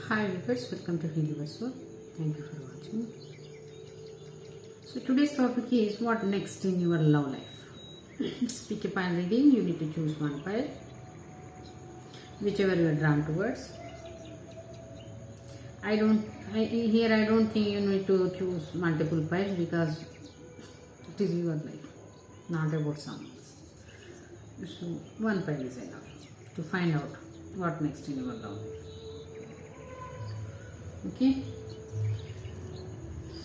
Hi viewers, welcome to Universal. Thank you for watching. So today's topic is what next in your love life. Pick a pile reading. You need to choose one pile, whichever you are drawn towards. I don't think you need to choose multiple piles because it is your life, not about someone else. So one pile is enough to find out what next in your love life. Okay,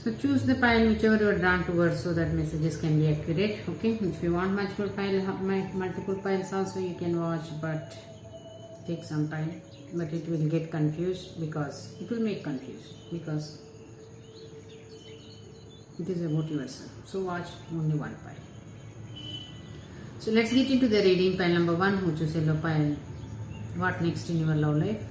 so choose the pile whichever you are drawn towards so that messages can be accurate. Okay, if you want multiple piles also you can watch, but take some time, but it will get confused because it will make confused because it is about yourself. So watch only one pile. So let's get into the reading. Pile number 1, who choose yellow pile. What next in your love life?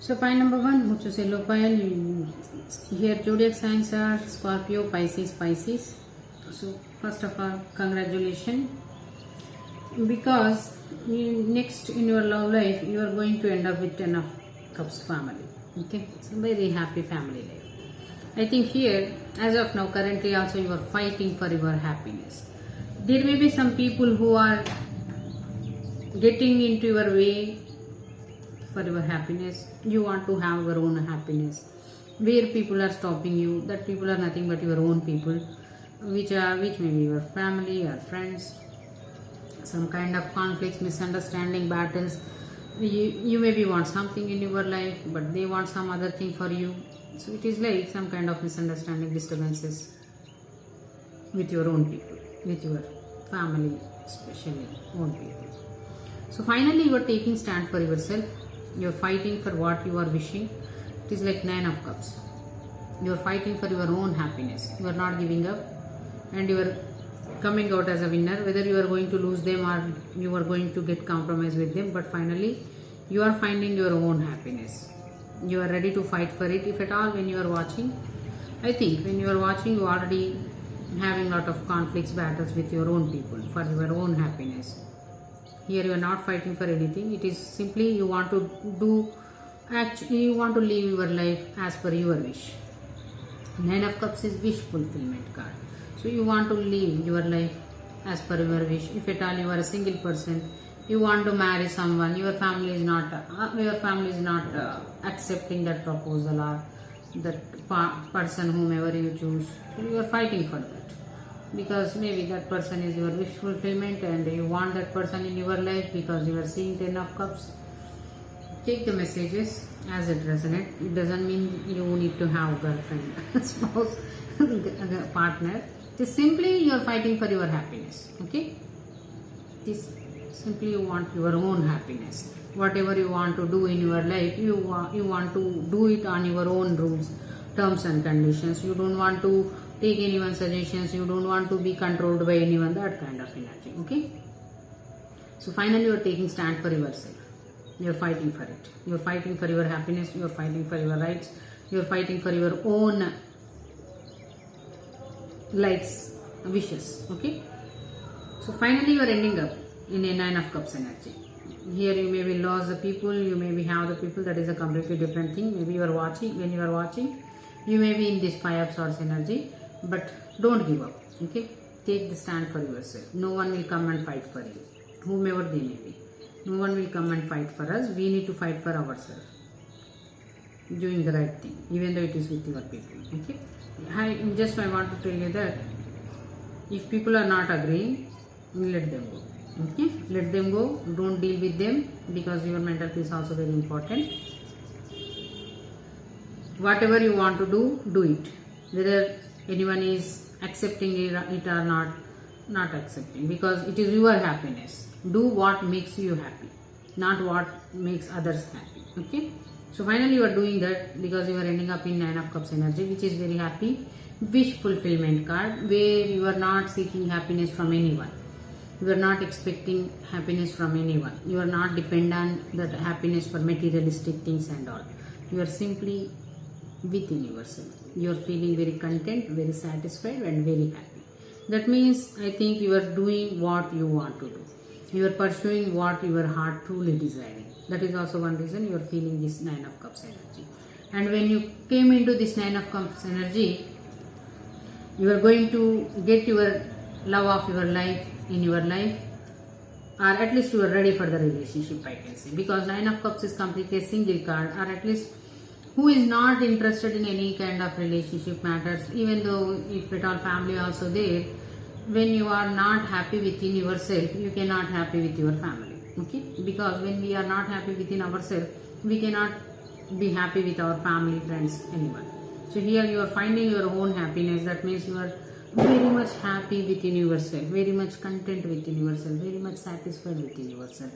So pile number 1, who choose yellow pile. Here zodiac signs are Scorpio, Pisces. So first of all, congratulations, because next in your love life you are going to end up with 10 of Cups family. Okay, it's a very happy family life. I think here, as of now, currently also you are fighting for your happiness. There may be some people who are getting into your way for your happiness. You want to have your own happiness. Where people are stopping you, that people are nothing but your own people, which may be your family or friends. Some kind of conflicts, misunderstanding, battles. You maybe want something in your life, but they want some other thing for you. So it is like some kind of misunderstanding, disturbances with your own people, with your family, especially own people. So finally you are taking stand for yourself. You are fighting for what you are wishing. It is like 9 of Cups. You are fighting for your own happiness. You are not giving up, and you are coming out as a winner. Whether you are going to lose them or you are going to get compromised with them, but finally you are finding your own happiness. You are ready to fight for it. If at all, when you are watching, I think when you are watching, you are already having a lot of conflicts, battles with your own people for your own happiness. Here you are not fighting for anything. It is simply you want to you want to live your life as per your wish. 9 of Cups is wish fulfillment card. So you want to live your life as per your wish. If at all you are a single person, you want to marry someone, your family is not accepting that proposal or that person whomever you choose. So you are fighting for that, because maybe that person is your wish fulfillment and you want that person in your life because you are seeing 10 of Cups. Take the messages as it resonates. It doesn't mean you need to have girlfriend, spouse, partner. Just simply you are fighting for your happiness. Okay, this simply you want your own happiness. Whatever you want to do in your life, you want to do it on your own rules, terms and conditions. You don't want to take anyone's suggestions. You don't want to be controlled by anyone. That kind of energy. Okay. So finally, you are taking stand for yourself. You are fighting for it. You are fighting for your happiness. You are fighting for your rights. You are fighting for your own likes, wishes. Okay. So finally, you are ending up in a 9 of Cups energy. Here you maybe lost the people. You maybe have the people. That is a completely different thing. Maybe you are watching. When you are watching, you may be in this 5 of Swords energy. But don't give up. Okay, take the stand for yourself. No one will come and fight for you, whomever they may be. No one will come and fight for us. We need to fight for ourselves, doing the right thing, even though it is with your people. Okay, I want to tell you that if people are not agreeing, let them go. Okay, let them go. Don't deal with them, because your mental peace is also very important. Whatever you want to do it. Whether anyone is accepting it or not accepting, because it is your happiness. Do what makes you happy, not what makes others happy. Okay, so finally you are doing that because you are ending up in 9 of Cups energy, which is very happy wish fulfillment card, where you are not seeking happiness from anyone. You are not expecting happiness from anyone. You are not dependent that happiness for materialistic things and all. You are simply within yourself. You are feeling very content, very satisfied and very happy. That means I think you are doing what you want to do. You are pursuing what your heart truly desiring. That is also one reason you are feeling this 9 of Cups energy. And when you came into this 9 of Cups energy, you are going to get your love of your life in your life, or at least you are ready for the relationship, I can say, because 9 of Cups is completely a single card, or at least who is not interested in any kind of relationship matters, even though if at all family also there. When you are not happy within yourself, you cannot happy with your family, okay? Because when we are not happy within ourselves, we cannot be happy with our family, friends, anyone. So here you are finding your own happiness. That means you are very much happy within yourself, very much content within yourself, very much satisfied within yourself.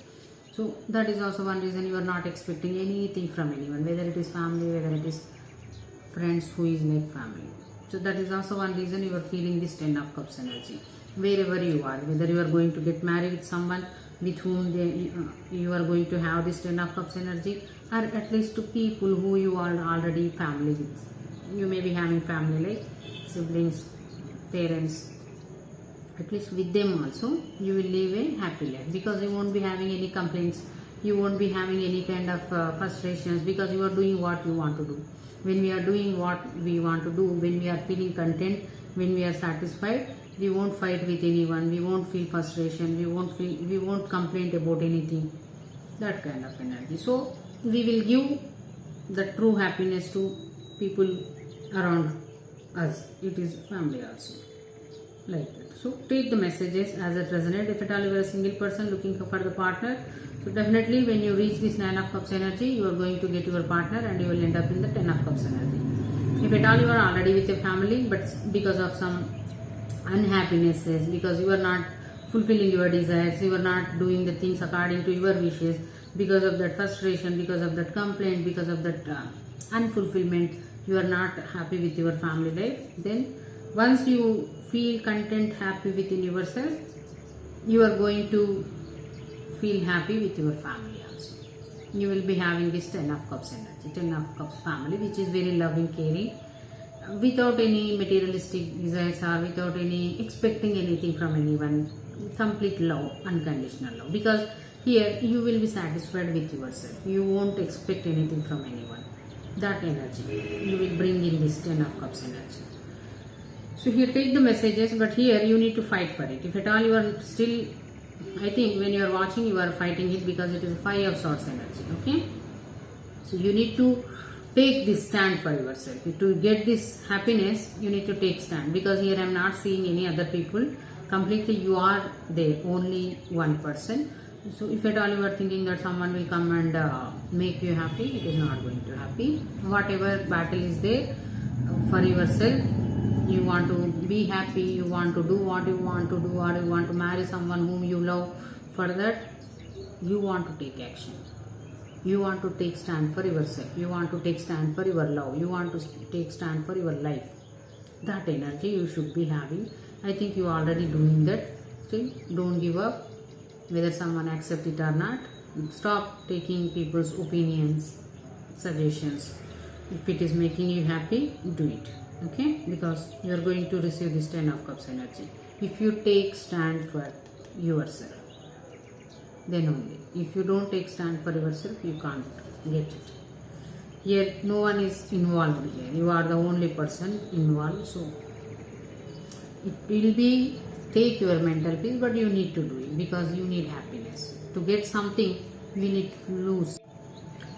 So that is also one reason you are not expecting anything from anyone, whether it is family, whether it is friends who is like family. So that is also one reason you are feeling this 10 of Cups energy. Wherever you are, whether you are going to get married with someone with whom you are going to have this 10 of Cups energy, or at least to people who you are already family with. You may be having family like siblings, parents. At least with them also you will live a happy life, because you won't be having any complaints, you won't be having any kind of frustrations, because you are doing what you want to do. When we are doing what we want to do, when we are feeling content, when we are satisfied, we won't fight with anyone, we won't feel frustration, we won't complain about anything, that kind of energy. So we will give the true happiness to people around us. It is family also, like that. So take the messages as it resonates. If at all you are a single person looking for the partner, so definitely when you reach this 9 of Cups energy, you are going to get your partner and you will end up in the 10 of Cups energy. If at all you are already with your family, but because of some unhappinesses, because you are not fulfilling your desires, you are not doing the things according to your wishes, because of that frustration, because of that complaint, because of that unfulfillment, you are not happy with your family life, then once you feel content, happy within yourself, you are going to feel happy with your family also. You will be having this 10 of Cups energy, 10 of Cups family, which is very loving, caring, without any materialistic desires or without any expecting anything from anyone. Complete love, unconditional love, because here you will be satisfied with yourself. You won't expect anything from anyone. That energy you will bring in this 10 of Cups energy. So here take the messages, but here you need to fight for it. If at all you are still, I think when you are watching, you are fighting it, because it is 5 of Swords energy, okay? So you need to take this stand for yourself. To get this happiness, you need to take stand, because here I am not seeing any other people. Completely you are there, only one person. So if at all you are thinking that someone will come and make you happy, it is not going to happen. Whatever battle is there for yourself, you want to be happy, you want to do what you want to do, or you want to marry someone whom you love, for that you want to take action. You want to take stand for yourself, you want to take stand for your love, you want to take stand for your life. That energy you should be having. I think you are already doing that. Still, don't give up, whether someone accepts it or not. Stop taking people's opinions, suggestions. If it is making you happy, do it, okay? Because you are going to receive this 10 of Cups energy if you take stand for yourself. Then only. If you don't take stand for yourself, you can't get it. Here no one is involved here. You are the only person involved. So it will be take your mental peace, but you need to do it, because you need happiness. To get something, we need to lose.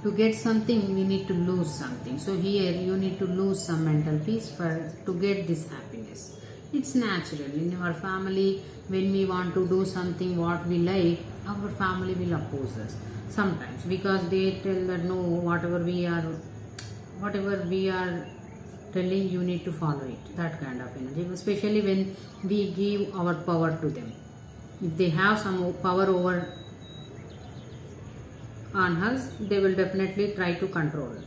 To get something, we need to lose something. So here you need to lose some mental peace to get this happiness. It's natural. In our family, when we want to do something what we like, our family will oppose us sometimes, because they tell that no, whatever we are telling, you need to follow it. That kind of energy, especially when we give our power to them. If they have some power over on us, they will definitely try to control it.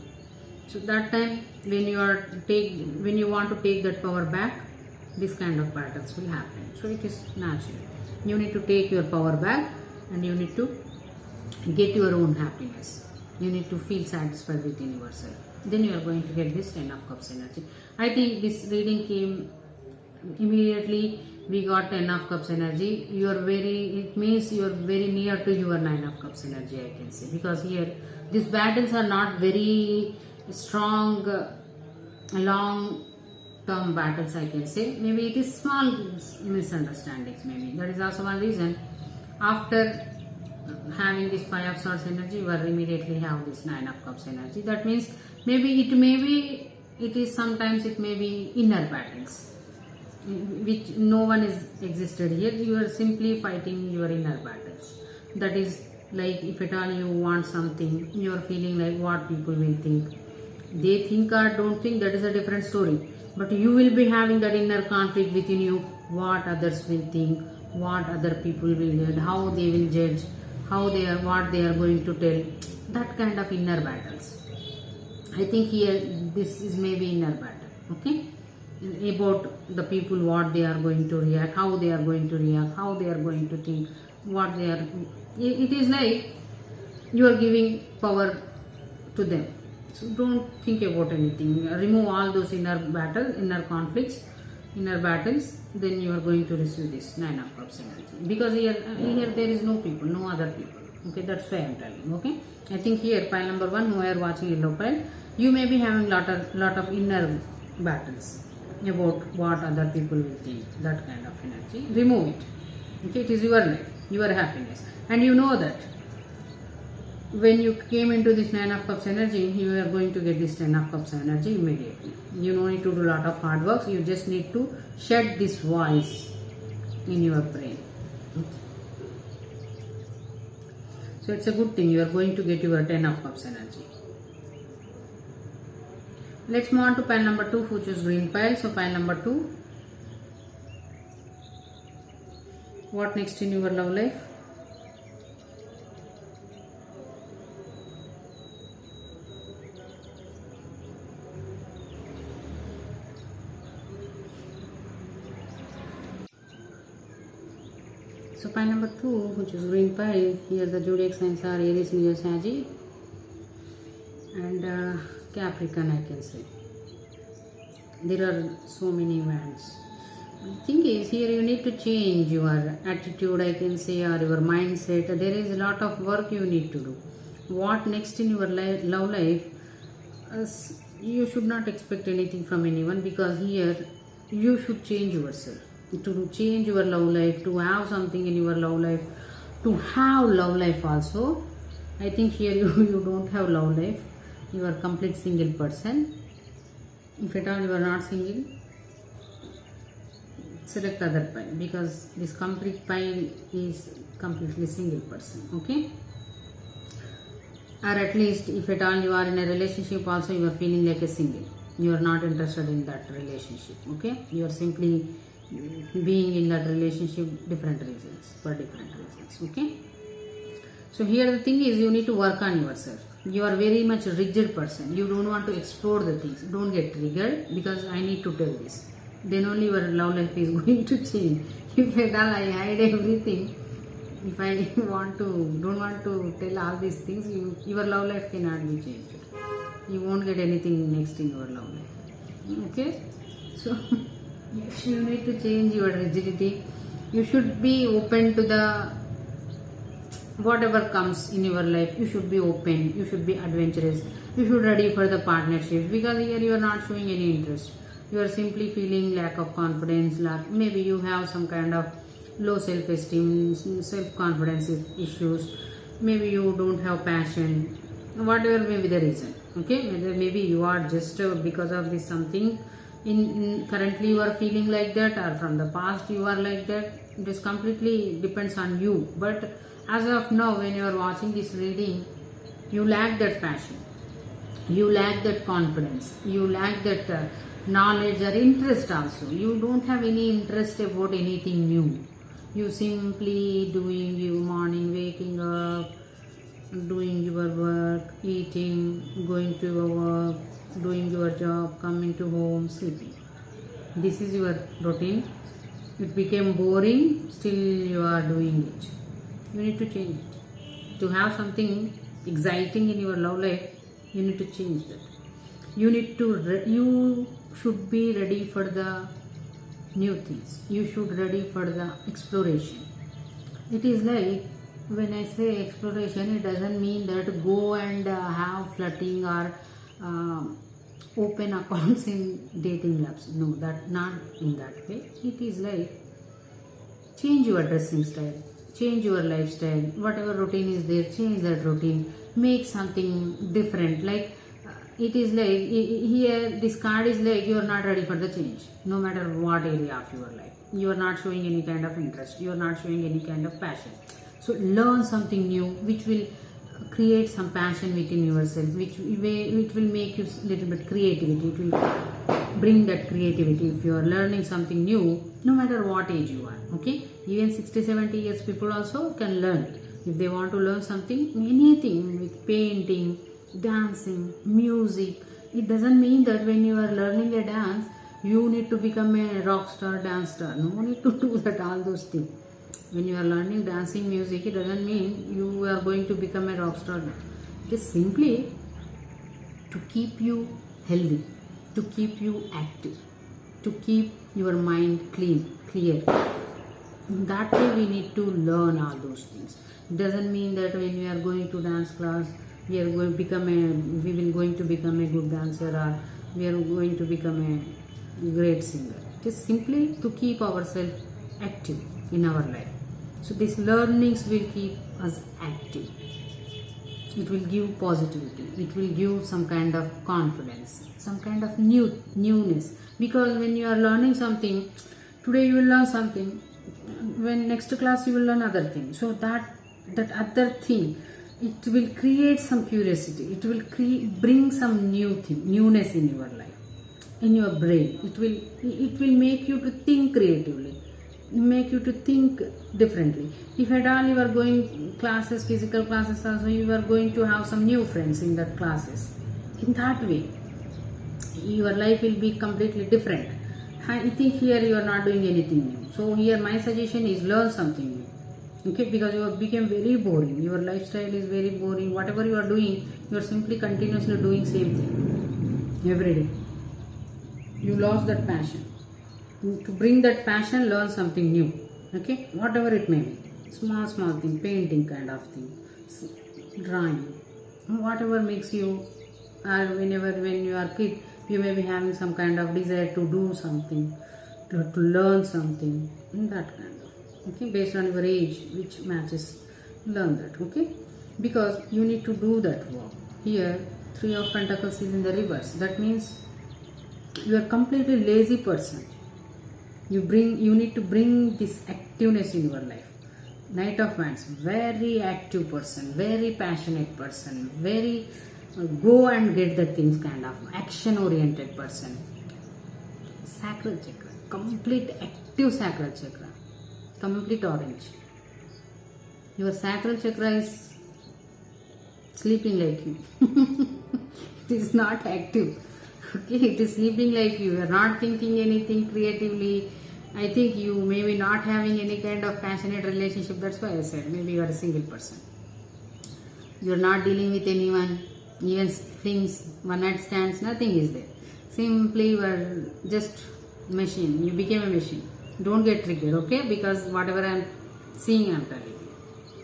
So that time when you want to take that power back, this kind of battles will happen. So it is natural. You need to take your power back, and you need to get your own happiness. You need to feel satisfied within yourself. Then you are going to get this 10 of Cups energy. I think this reading came immediately. We got 10 of Cups energy. It means you are very near to your 9 of Cups energy, I can say, because here these battles are not very strong, long term battles, I can say. Maybe it is small misunderstandings, maybe that is also one reason. After having this 5 of Swords energy, you will immediately have this 9 of Cups energy. That means sometimes it may be inner battles which no one is existed here. You are simply fighting your inner battles. That is like, if at all you want something, you are feeling like what people will think. They think or don't think, that is a different story. But you will be having that inner conflict within you. What others will think, what other people will judge, how they will judge, what they are going to tell. That kind of inner battles. I think here this is maybe inner battle. Okay, about the people, what they are going to react, how they are going to react, how they are going to think, what they are. It is like you are giving power to them. So don't think about anything. Remove all those inner conflicts, inner battles. Then you are going to receive this 9 of Cups energy. Because here there is no people, no other people. Okay, that's why I am telling. Okay, I think here pile number 1, who are watching yellow pile, you may be having lot of inner battles about what other people will think. That kind of energy, remove it. Okay, it is your life, your happiness, and you know that when you came into this 9 of Cups energy, you are going to get this 10 of Cups energy immediately. You don't need to do a lot of hard work. You just need to shed this voice in your brain. So it's a good thing. You are going to get your 10 of Cups energy. Let's move on to pile number 2, who choose green pile. So pile number 2. What next in your love life? So pile number 2, which is green pile, here the zodiac signs are Aries, Leo, Sagittarius and Capricorn, I can say. There are so many events. The thing is, here you need to change your attitude, I can say, or your mindset. There is a lot of work you need to do. What next in your love life? You should not expect anything from anyone, because here you should change yourself. To change your love life, to have something in your love life, to have love life also. I think here you don't have love life. You are a complete single person. If at all you are not single, select other pile, because this complete pile is completely single person. Okay, or at least if at all you are in a relationship also, you are feeling like a single. You are not interested in that relationship. Okay, you are simply being in that relationship for different reasons. Okay, so here the thing is, you need to work on yourself. You are very much a rigid person. You don't want to explore the things. Don't get triggered, because I need to tell this. Then only your love life is going to change. If at all I hide everything, if I don't want to tell all these things, your love life cannot be changed. You won't get anything next in your love life. Okay, so you need to change your rigidity. You should be open to the whatever comes in your life. You should be open. You should be adventurous. You should ready for the partnerships, because here you are not showing any interest. You are simply feeling lack of confidence. Maybe you have some kind of low self-esteem, self-confidence issues. Maybe you don't have passion. Whatever may be the reason. Okay, maybe you are just because of this something. Currently you are feeling like that, or from the past you are like that. It is completely depends on you. But as of now, when you are watching this reading, you lack that passion, you lack that confidence, you lack that knowledge or interest also. You don't have any interest about anything new. You simply doing your morning, waking up, doing your work, eating, going to your work, doing your job, coming to home, sleeping. This is your routine. It became boring, still you are doing it. You need to change it. To have something exciting in your love life, you need to change that. You should be ready for the new things. You should ready for the exploration. It is like, when I say exploration, it doesn't mean that go and have flirting or open accounts in dating apps. No, that not in that way. It is like, change your dressing style, change your lifestyle. Whatever routine is there, change that routine. Make something different. Like it is like here, this card is like you are not ready for the change, no matter what area of your life. You are not showing any kind of interest. You are not showing any kind of passion. So learn something new, which will create some passion within yourself, which will make you little bit creativity. It will bring that creativity. If you are learning something new, no matter what age you are, okay, even 60-70 years people also can learn. If they want to learn something, anything with painting, dancing, music, it doesn't mean that when you are learning a dance you need to become a rock star, dance star. No need to do that, all those things. When you are learning dancing, music, it doesn't mean you are going to become a rock star. It is simply to keep you healthy, to keep you active, to keep your mind clear. In that way we need to learn all those things. It doesn't mean that when we are going to dance class we will going to become a good dancer, or we are going to become a great singer. It is simply to keep ourselves active in our life. So these learnings will keep us active. It will give positivity. It will give some kind of confidence, some kind of newness. Because when you are learning something, today you will learn something, when next class you will learn other thing. So that other thing, it will create some curiosity. It will bring some newness in your life, in your brain. It will make you to think creatively, make you to think differently. If at all you are going classes, physical classes also, you are going to have some new friends in that classes. In that way your life will be completely different. I think here you are not doing anything new. So here my suggestion is, learn something new. Okay, because you have become very boring. Your lifestyle is very boring. Whatever you are doing, you are simply continuously doing same thing every day. You lost that passion. To bring that passion, learn something new. Okay, whatever it may be, small thing, painting kind of thing, drawing, whatever makes you. Or when you are kid, you may be having some kind of desire to do something, to learn something, in that kind of. Okay, based on your age, which matches, learn that. Okay, because you need to do that work. Here 3 of Pentacles is in the reverse. That means you are completely lazy person. You need to bring this activeness in your life. Knight of Wands, very active person, very passionate person, very go and get the things kind of action oriented person. Sacral chakra, complete active sacral chakra, complete orange. Your sacral chakra is sleeping like you. It is not active. Okay, it is sleeping like you. You are not thinking anything creatively. I think you may be not having any kind of passionate relationship. That's why I said maybe you are a single person. You are not dealing with anyone, even things, one night stands, nothing is there. Simply you are just machine. You became a machine. Don't get triggered, okay? Because whatever I am seeing, I am telling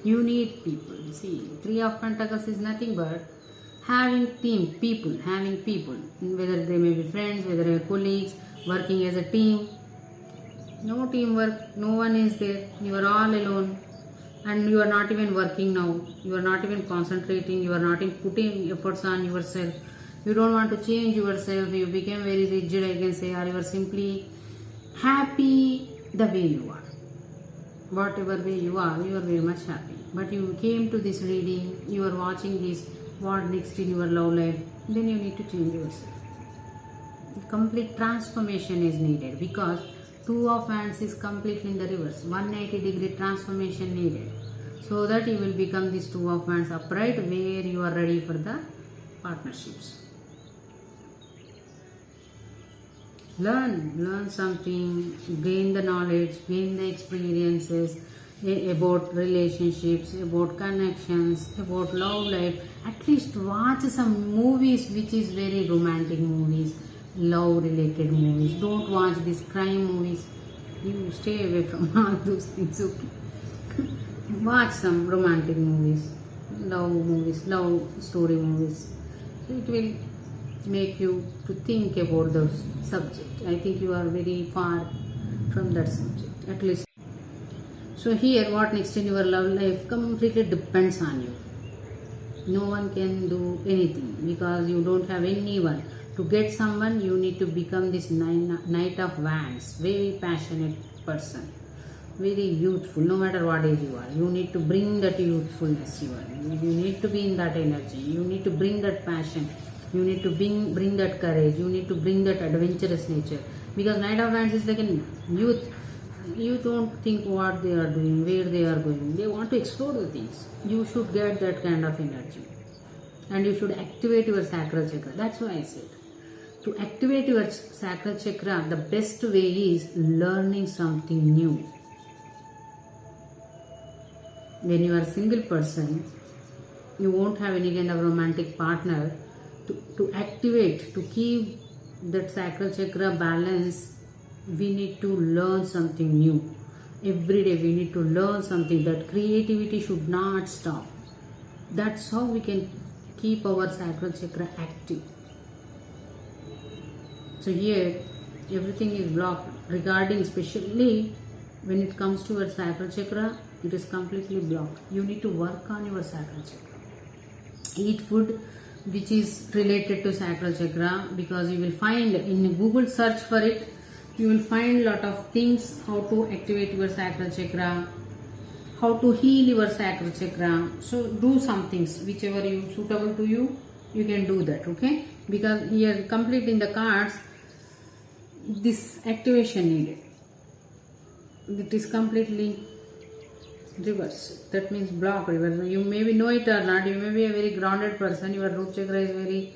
you. You need people. See, 3 of Pentacles is nothing but having people, whether they may be friends, whether they are colleagues, working as a team. No teamwork, no one is there. You are all alone, and you are not even working now. You are not even concentrating. You are not even putting efforts on yourself. You don't want to change yourself. You became very rigid, I can say, or you are simply happy the way you are. Whatever way you are very much happy. But you came to this reading, you are watching this, what next in your love life, then you need to change yourself. Complete transformation is needed, because 2 of Wands is completely in the reverse. 180-degree transformation needed, so that you will become this 2 of Wands upright, where you are ready for the partnerships. learn something, gain the knowledge, gain the experiences about relationships, about connections, about love life. At least watch some movies which is very romantic movies, love related movies. Don't watch these crime movies. You stay away from all those things, okay? Watch some romantic movies, love story movies. So it will make you to think about the subject. I think you are very far from that subject, at least. So here, what next in your love life completely depends on you. No one can do anything because you don't have anyone. To get someone, you need to become this knight of wands, very passionate person, very youthful, no matter what age you are. You need to bring that youthfulness. You need to be in that energy. You need to bring that passion. You need to bring that courage. You need to bring that adventurous nature. Because Knight of Wands is like a youth. You don't think what they are doing, where they are going. They want to explore the things. You should get that kind of energy. And you should activate your sacral chakra. That's why I said. To activate your sacral chakra, the best way is learning something new. When you are a single person, you won't have any kind of romantic partner. To activate, to keep that sacral chakra balance, we need to learn something new. Every day we need to learn something. That creativity should not stop. That's how we can keep our sacral chakra active. So here everything is blocked regarding, especially when it comes to your sacral chakra, it is completely blocked. You need to work on your sacral chakra. Eat food which is related to sacral chakra, because you will find in Google search for it, you will find lot of things how to activate your sacral chakra, how to heal your sacral chakra. So do some things whichever you suitable to you, you can do that, okay? Because here complete in the cards, this activation needed. It is completely reverse. That means block reverse. You maybe know it or not. You may be a very grounded person. Your root chakra is very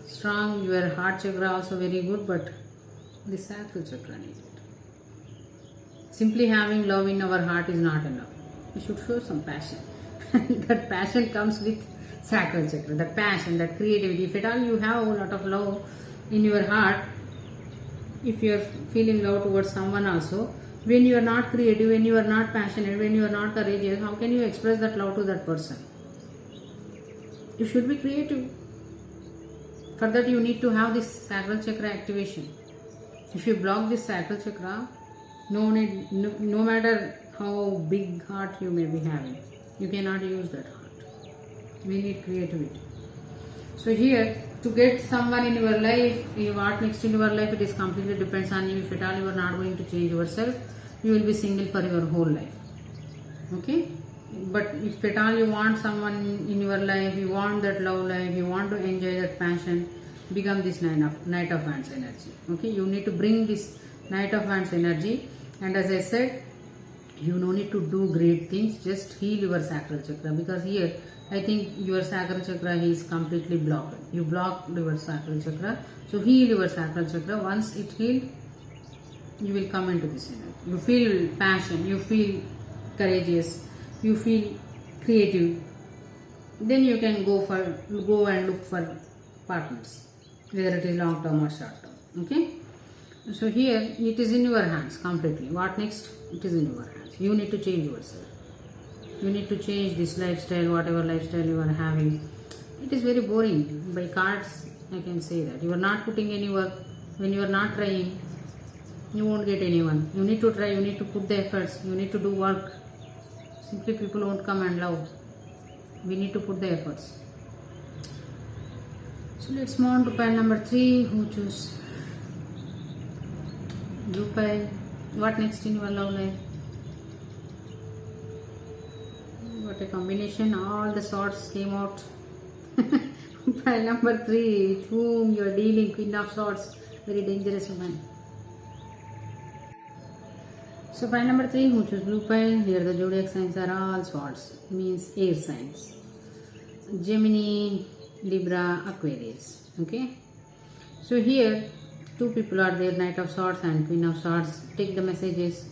strong. Your heart chakra also very good, but the sacral chakra needed. Simply having love in our heart is not enough. We should show some passion. That passion comes with sacral chakra. That passion, that creativity. If at all you have a lot of love in your heart, if you are feeling love towards someone also, when you are not creative, when you are not passionate, when you are not courageous, how can you express that love to that person? You should be creative. For that you need to have this sacral chakra activation. If you block this sacral chakra, no matter how big heart you may be having, you cannot use that heart. We need creativity. So here, to get someone in your life, what next in your life, it is completely depends on you. If at all you are not going to change yourself, you will be single for your whole life. Okay? But if at all you want someone in your life, you want that love life, you want to enjoy that passion, become this Knight of Wands energy. Okay? You need to bring this Knight of Wands energy. And as I said, you no need to do great things, just heal your sacral chakra, because here I think your sacral chakra is completely blocked. You blocked your sacral chakra, so heal your sacral chakra. Once it healed, you will come into this energy. You feel passion, you feel courageous, you feel creative. Then you can go and look for partners, whether it is long term or short term. Okay? So here it is in your hands completely. What next? It is in your hands. You need to change yourself. You need to change this lifestyle, whatever lifestyle you are having. It is very boring. By cards, I can say that. You are not putting any work. When you are not trying, you won't get anyone. You need to try, you need to put the efforts, you need to do work. Simply people won't come and love. We need to put the efforts. So let's move on to pile number 3. Who choose? Blue pile. What next in your love life? What a combination. All the swords came out. Pile number 3. With whom you are dealing. Queen of Swords. Very dangerous woman. So pile number 3. Who choose blue pile? Here the zodiac signs are all swords. Means air signs. Gemini, Libra, Aquarius. Okay. So here Two people are there, Knight of Swords and Queen of Swords. Take the messages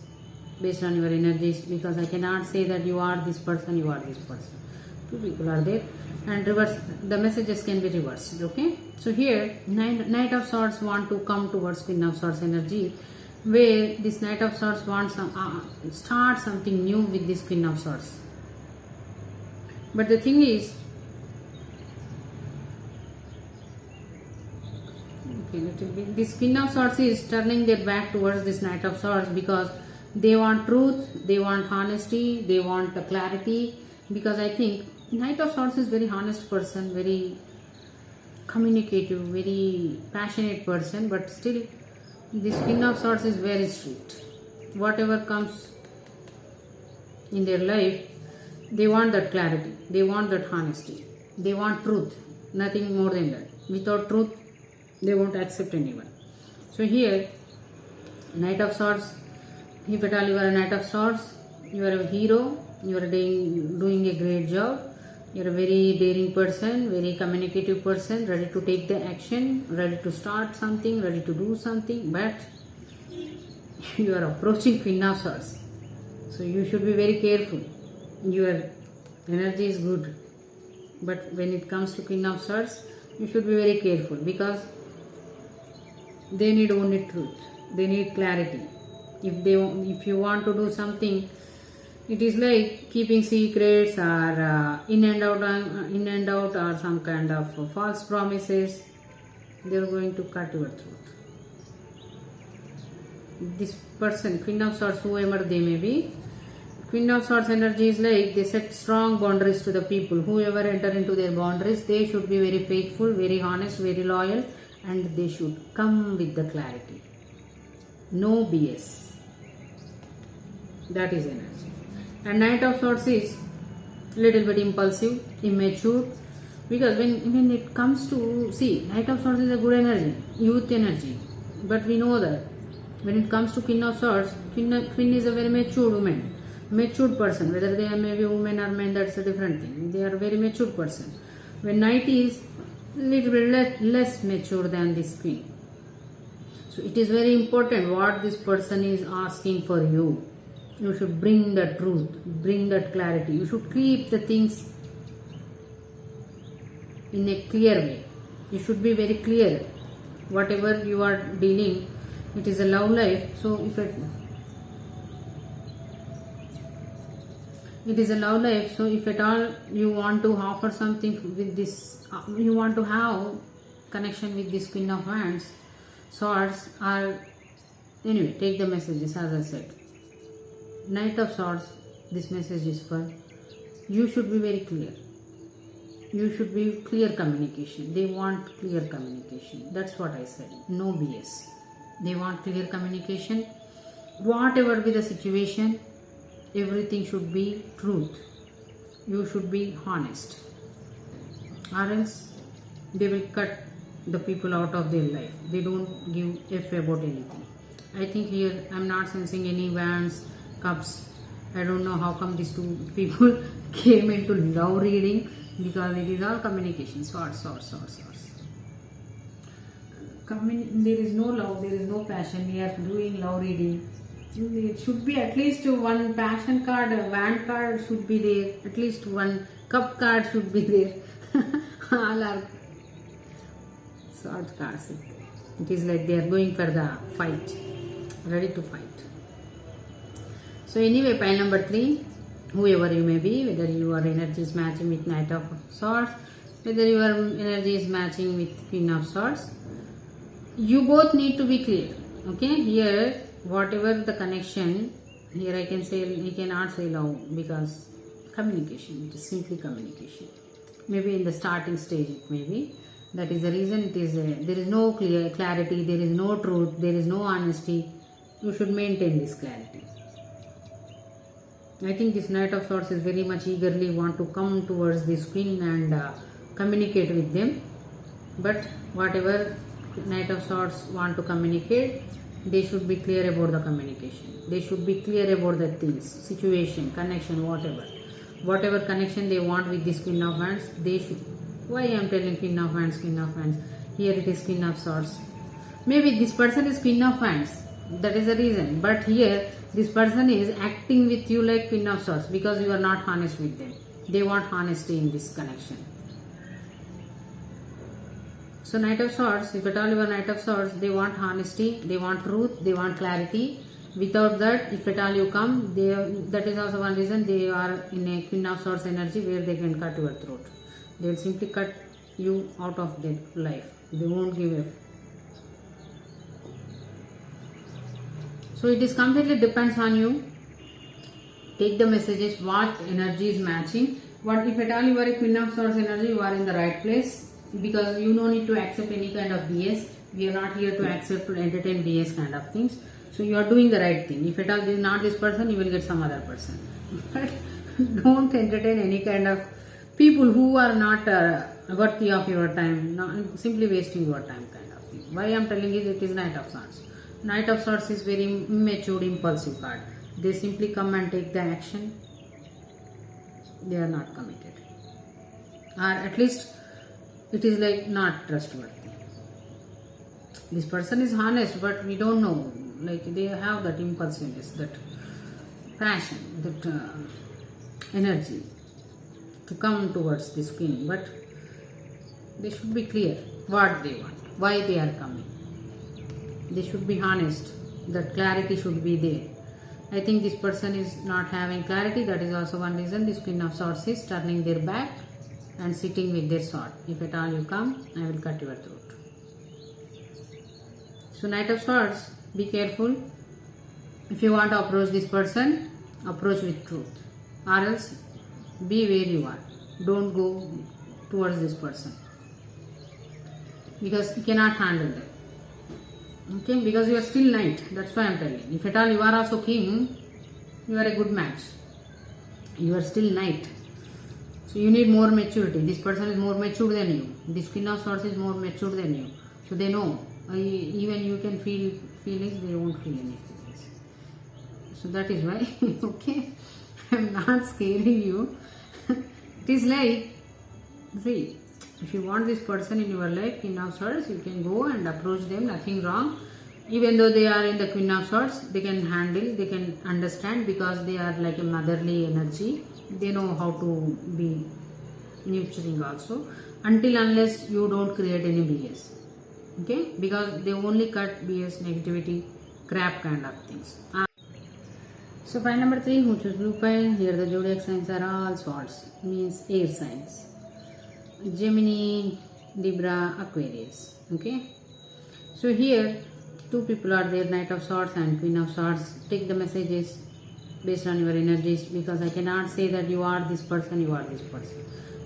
based on your energies, because I cannot say that you are this person, you are this person. Two people are there, and reverse, the messages can be reversed. Okay, so here Knight of Swords want to come towards Queen of Swords energy, where this Knight of Swords wants start something new with this Queen of Swords. But the thing is, this Queen of Swords is turning their back towards this Knight of Swords, because they want truth, they want honesty, they want clarity. Because I think Knight of Swords is very honest person, very communicative, very passionate person, but still this Queen of Swords is very strict. Whatever comes in their life, they want that clarity, they want that honesty, they want truth, nothing more than that. Without truth, they won't accept anyone. So here, Knight of Swords, if at all you are a Knight of Swords, you are a hero, you are doing a great job, you are a very daring person, very communicative person, ready to take the action, ready to start something, ready to do something, but you are approaching Queen of Swords. So you should be very careful. Your energy is good, but when it comes to Queen of Swords, you should be very careful, because they need only truth, they need clarity. If you want to do something, it is like keeping secrets, or in and out, or some kind of false promises. They are going to cut your throat. This person, Queen of Swords, whoever they may be, Queen of Swords energy is like they set strong boundaries to the people. Whoever enter into their boundaries, they should be very faithful, very honest, very loyal, and they should come with the clarity. No BS. That is energy. And Knight of Swords is little bit impulsive, immature, because when it comes to, see, Knight of Swords is a good energy, youth energy, but we know that when it comes to Queen of Swords, Queen is a very mature woman, matured person. Whether they are maybe women or men, that's a different thing. They are a very mature person. When Knight is little bit less mature than this Queen. So it is very important what this person is asking for you. You should bring the truth, bring that clarity. You should keep the things in a clear way. You should be very clear. Whatever you are dealing, it is a love life. So if it is a love life, so if at all you want to offer something with this, you want to have connection with this Queen of Wands, Swords, or anyway, take the messages as I said. Knight of Swords, this message is for you. Should be very clear. You should be clear communication. They want clear communication. That's what I said. No BS. They want clear communication. Whatever be the situation, everything should be truth. You should be honest, or else they will cut the people out of their life. They don't give F about anything. I think here I'm not sensing any Wands, Cups. I don't know how come these two people came into love reading, because it is all communication. Swords. There is no love, there is no passion. We are doing love reading. It should be at least one passion card, a Wand card should be there. At least one Cup card should be there. All are Swords cards. It is like they are going for the fight, ready to fight. So anyway, pile number 3, whoever you may be, whether your energy is matching with Knight of Swords, whether your energy is matching with Queen of Swords, you both need to be clear. Okay, here whatever the connection, here I cannot say love, because communication, it is simply communication. Maybe in the starting stage it may be. That is the reason it is there is no clarity, there is no truth, there is no honesty. You should maintain this clarity. I think this Knight of Swords is very much eagerly want to come towards this Queen and communicate with them. But whatever Knight of Swords want to communicate, they should be clear about the communication. They should be clear about the things, situation, connection, whatever. Whatever connection they want with this Queen of Wands, they should. Why I am telling Queen of Wands, Queen of Wands? Here it is Queen of Swords. Maybe this person is Queen of Wands. That is the reason. But here, this person is acting with you like Queen of Swords because you are not honest with them. They want honesty in this connection. So Knight of Swords, if at all you are Knight of Swords, they want honesty, they want truth, they want clarity. Without that, if at all you come, that is also one reason they are in a Queen of Swords energy where they can cut your throat. They will simply cut you out of their life. They won't give a. So it is completely depends on you. Take the messages, what energy is matching. What if at all you are a Queen of Swords energy, you are in the right place. Because you don't need to accept any kind of BS. We are not here to accept to entertain BS kind of things. So you are doing the right thing. If at all this is not this person, you will get some other person. But don't entertain any kind of people who are not worthy of your time. Not simply wasting your time kind of thing. Why I am telling you it is Knight of Swords. Knight of Swords is very immature, impulsive card. They simply come and take the action. They are not committed. Or at least it is like not trustworthy. This person is honest, but we don't know. Like they have that impulsiveness, that passion, that energy to come towards this queen. But they should be clear what they want, why they are coming. They should be honest. That clarity should be there. I think this person is not having clarity. That is also one reason this Queen of Swords is turning their back and sitting with their sword. If at all you come, I will cut your throat. So Knight of Swords, be careful. If you want to approach this person, approach with truth. Or else, be where you are. Don't go towards this person. Because you cannot handle that. Okay, because you are still knight. That's why I am telling. If at all you are also king, you are a good match. You are still knight. So you need more maturity. This person is more mature than you. This Queen of Swords is more mature than you. So they know. Even you can feel feelings, they won't feel any feelings. So that is why, okay, I am not scaring you. It is like, see, if you want this person in your life, Queen of Swords, you can go and approach them, nothing wrong. Even though they are in the Queen of Swords, they can handle, they can understand because they are like a motherly energy. They know how to be nurturing also. Until unless you don't create any BS. Okay? Because they only cut BS, negativity, crap kind of things. So pile number 3, who choose blue pile? Here the zodiac signs are all swords. Means air signs. Gemini, Libra, Aquarius. Okay? So here, 2 people are there, Knight of Swords and Queen of Swords. Take the messages based on your energies because I cannot say that you are this person, you are this person.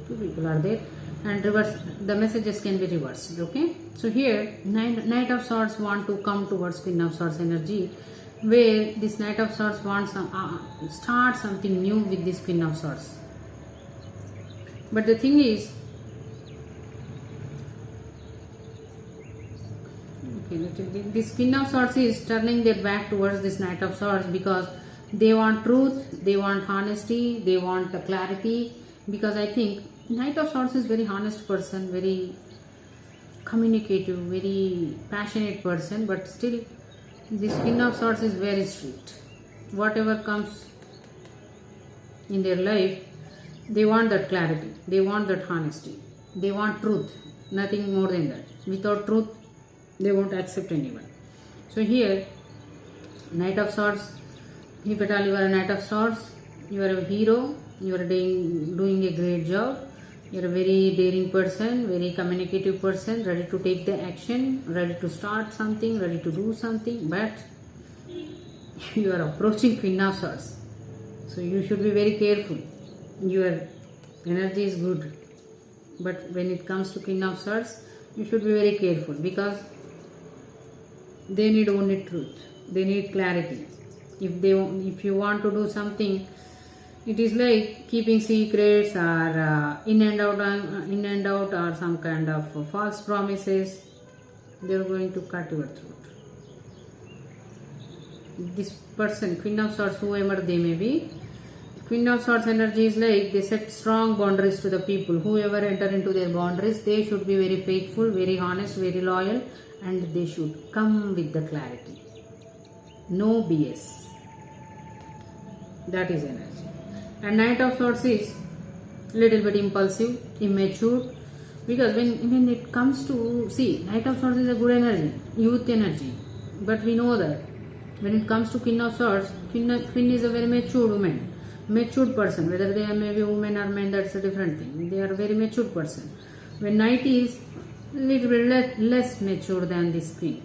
2 people are there and reverse, the messages can be reversed. Okay? So here, Knight of Swords want to come towards Queen of Swords energy where this Knight of Swords wants start something new with this Queen of Swords. But the thing is, this Queen of Swords is turning their back towards this Knight of Swords because they want truth, they want honesty, they want clarity. Because I think Knight of Swords is very honest person, very communicative, very passionate person, but still this Queen of Swords is very strict. Whatever comes in their life, they want that clarity, they want that honesty, they want truth, nothing more than that. Without truth, they won't accept anyone. So here, Knight of Swords, if at all you are a Knight of Swords, you are a hero, you are doing a great job, you are a very daring person, very communicative person, ready to take the action, ready to start something, ready to do something, but you are approaching Queen of Swords. So you should be very careful. Your energy is good, but when it comes to Queen of Swords, you should be very careful because they need only truth. They need clarity. If you want to do something, it is like keeping secrets or in and out or some kind of false promises. They are going to cut your throat. This person, Queen of Swords, whoever they may be, Queen of Swords energy is like they set strong boundaries to the people. Whoever enter into their boundaries, they should be very faithful, very honest, very loyal, and they should come with the clarity. No BS. That is energy. And Knight of Swords is little bit impulsive, immature, because when it comes to, see, Knight of Swords is a good energy, youth energy, but we know that when it comes to Queen of Swords, Queen is a very mature woman, matured person. Whether they are maybe women or men, that's a different thing. They are a very matured person. When Knight is little bit less mature than this Queen.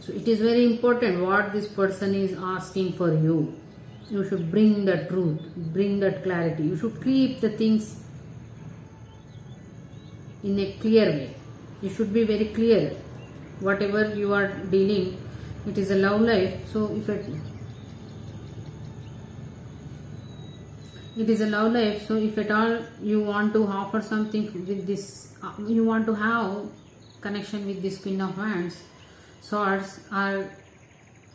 So it is very important what this person is asking for you. You should bring the truth, bring that clarity. You should keep the things in a clear way. You should be very clear. Whatever you are dealing, it is a love life. So if it is a love life, so if at all you want to offer something with this, you want to have connection with this Queen of Wands, Swords, or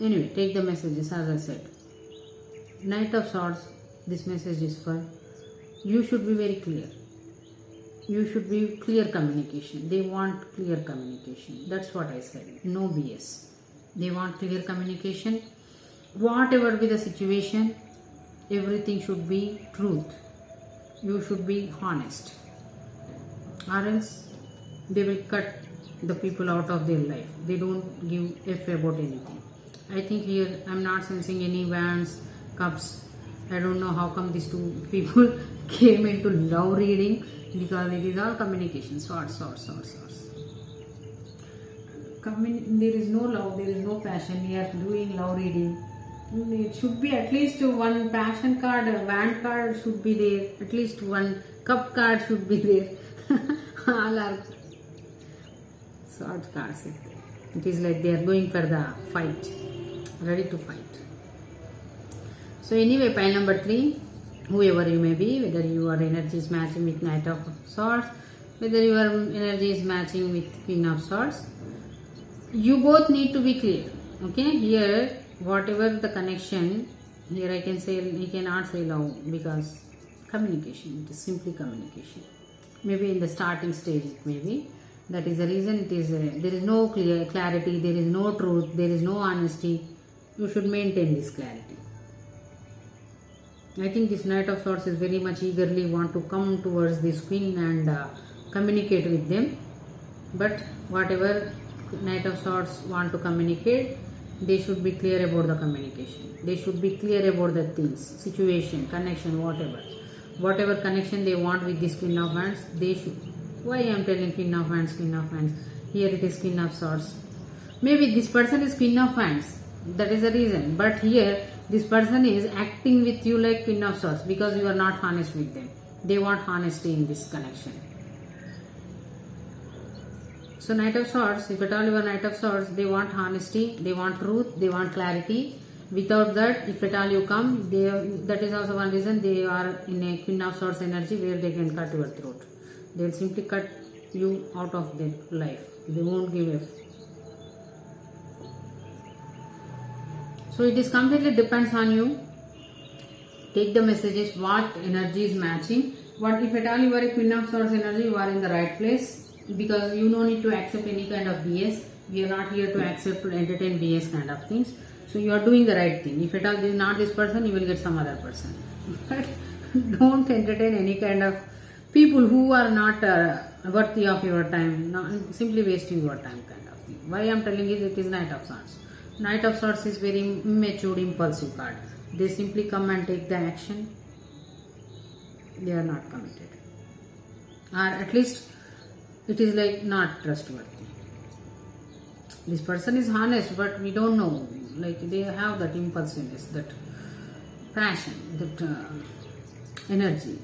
anyway, take the messages as I said. Knight of Swords, this message is for you. Should be very clear. You should be clear communication. They want clear communication. That's what I said. No BS. They want clear communication. Whatever be the situation, everything should be truth. You should be honest. Or else they will cut the people out of their life. They don't give F about anything. I think here I'm not sensing any Wands, Cups. I don't know how come these two people came into love reading, because it is all communication. Swords. There is no love, there is no passion. We are doing love reading. It should be at least one passion card, a Wand card should be there. At least one Cup card should be there. All are Sword cards. It is like they are going for the fight, ready to fight. So anyway, pile number 3, whoever you may be, whether your energy is matching with Knight of Swords, whether your energy is matching with Queen of Swords, you both need to be clear. Okay, here whatever the connection, here I cannot say love, because communication, it is simply communication. Maybe in the starting stage it may be. That is the reason it is there is no clarity, there is no truth, there is no honesty. You should maintain this clarity. I think this Knight of Swords is very much eagerly want to come towards this Queen and communicate with them. But whatever Knight of Swords want to communicate, they should be clear about the communication. They should be clear about the things, situation, connection, whatever. Whatever connection they want with this Queen of Wands, they should. Why I am telling Queen of Wands, Queen of Wands? Here it is Queen of Swords. Maybe this person is Queen of Wands. That is the reason. But here this person is acting with you like Queen of Swords, because you are not honest with them. They want honesty in this connection. So Knight of Swords, if at all you are Knight of Swords, they want honesty, they want truth, they want clarity. Without that, if at all you come, that is also one reason they are in a Queen of Swords energy where they can cut your throat. They will simply cut you out of their life. They won't give F. So it is completely depends on you. Take the messages, what energy is matching. What if at all you are a Queen of Swords energy, you are in the right place, because you don't need to accept any kind of BS. We are not here to accept, to entertain BS kind of things. So you are doing the right thing. If at all this is not this person, you will get some other person. But don't entertain any kind of people who are not worthy of your time, not simply wasting your time kind of thing. Why I am telling you it is Knight of Swords. Knight of Swords is very immature, impulsive card. They simply come and take the action. They are not committed. Or at least it is like not trustworthy. This person is honest, but we don't know. Like they have that impulsiveness, that passion, that energy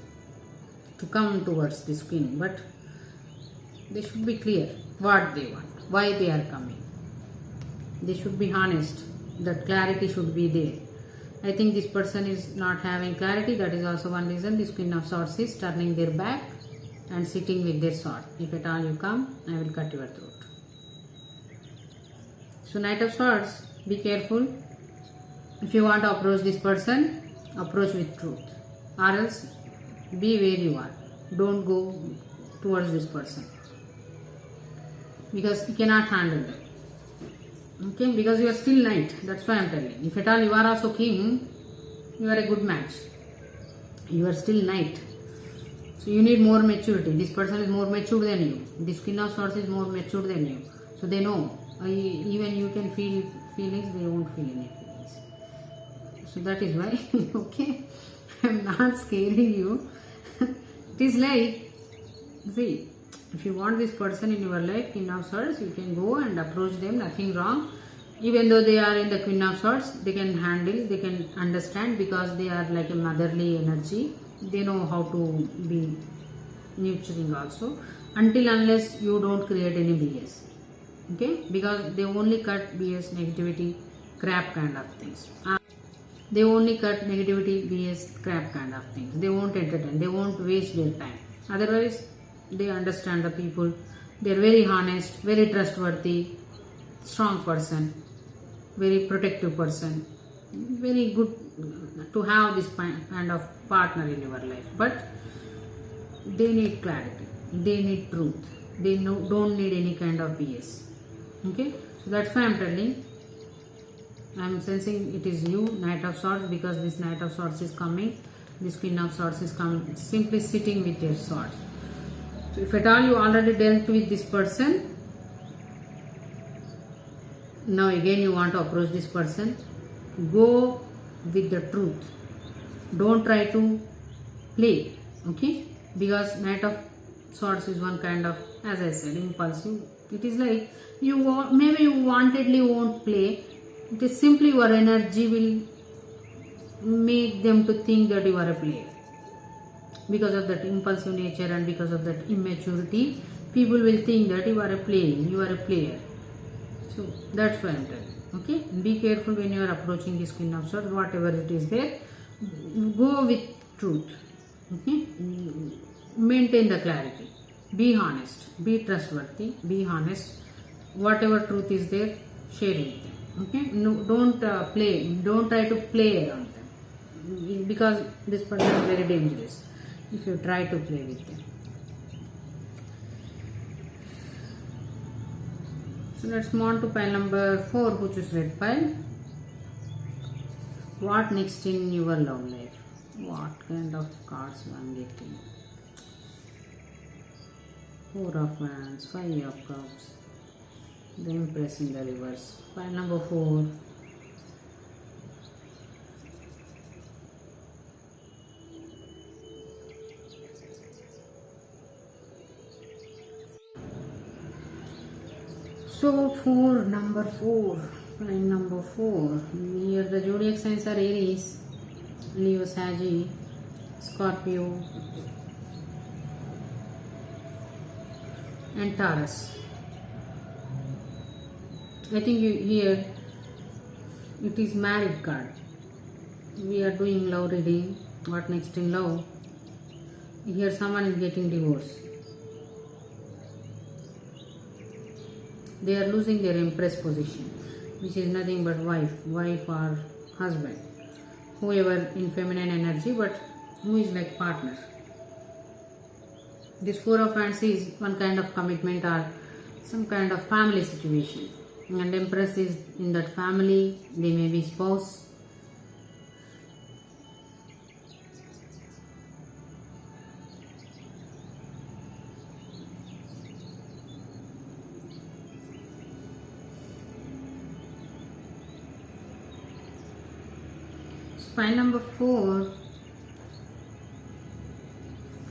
to come towards this Queen. But they should be clear what they want, why they are coming. They should be honest. That clarity should be there. I think this person is not having clarity. That is also one reason this Queen of Swords is turning their back and sitting with their sword. If at all you come, I will cut your throat. So Knight of Swords, be careful. If you want to approach this person, approach with truth. Or else, be where you are. Don't go towards this person. because you cannot handle them. Okay, because you are still knight. That's why I am telling. If at all you are also king, you are a good match. You are still knight. So you need more maturity. This person is more mature than you. This Queen of Swords is more mature than you. So they know. Even you can feel feelings, they won't feel any feelings. So that is why, okay, I am not scaring you. It is like, see, if you want this person in your life, Queen of Swords, you can go and approach them, nothing wrong. Even though they are in the Queen of Swords, they can handle, they can understand, because they are like a motherly energy. They know how to be nurturing also, until unless you don't create any BS. Okay, because they only cut BS, negativity, crap kind of things. They only cut negativity, BS, crap kind of things. They won't entertain, they won't waste their time. Otherwise, they understand the people. They are very honest, very trustworthy, strong person, very protective person. Very good to have this kind of partner in your life. But they need clarity, they need truth, they don't need any kind of BS. Okay, so that's why I'm telling. I'm sensing it is you, Knight of Swords, because this Knight of Swords is coming, this Queen of Swords is coming, simply sitting with your swords. So if at all you already dealt with this person, now again you want to approach this person, go with the truth. Don't try to play, okay? Because Knight of Swords is one kind of, as I said, impulsive. It is like maybe you wantedly won't play. It is simply your energy will make them to think that you are a player. Because of that impulsive nature and because of that immaturity, people will think that you are a player. So that's why I am telling. Okay, be careful when you are approaching this Queen of Swords, whatever it is there. Go with truth. Okay, maintain the clarity. Be honest, be trustworthy, be honest. Whatever truth is there, share with them. Okay, no, don't play. Don't try to play around them, because this person is very dangerous if you try to play with them. So let's move on to pile number 4, which is red pile. What next in your love life? What kind of cards I am getting? 4 of Wands, 5 of Cups, the Empress in the reverse. Pile number 4. So number 4, line number 4. Here the zodiac signs are Aries, Leo, Sagittarius, Scorpio, and Taurus. I think here it is married card. We are doing love reading. What next in love? Here someone is getting divorced. They are losing their Empress position, which is nothing but wife or husband, whoever in feminine energy, but who is like partner. This 4 of Wands is one kind of commitment or some kind of family situation, and Empress is in that family. They may be spouse. Pile number 4,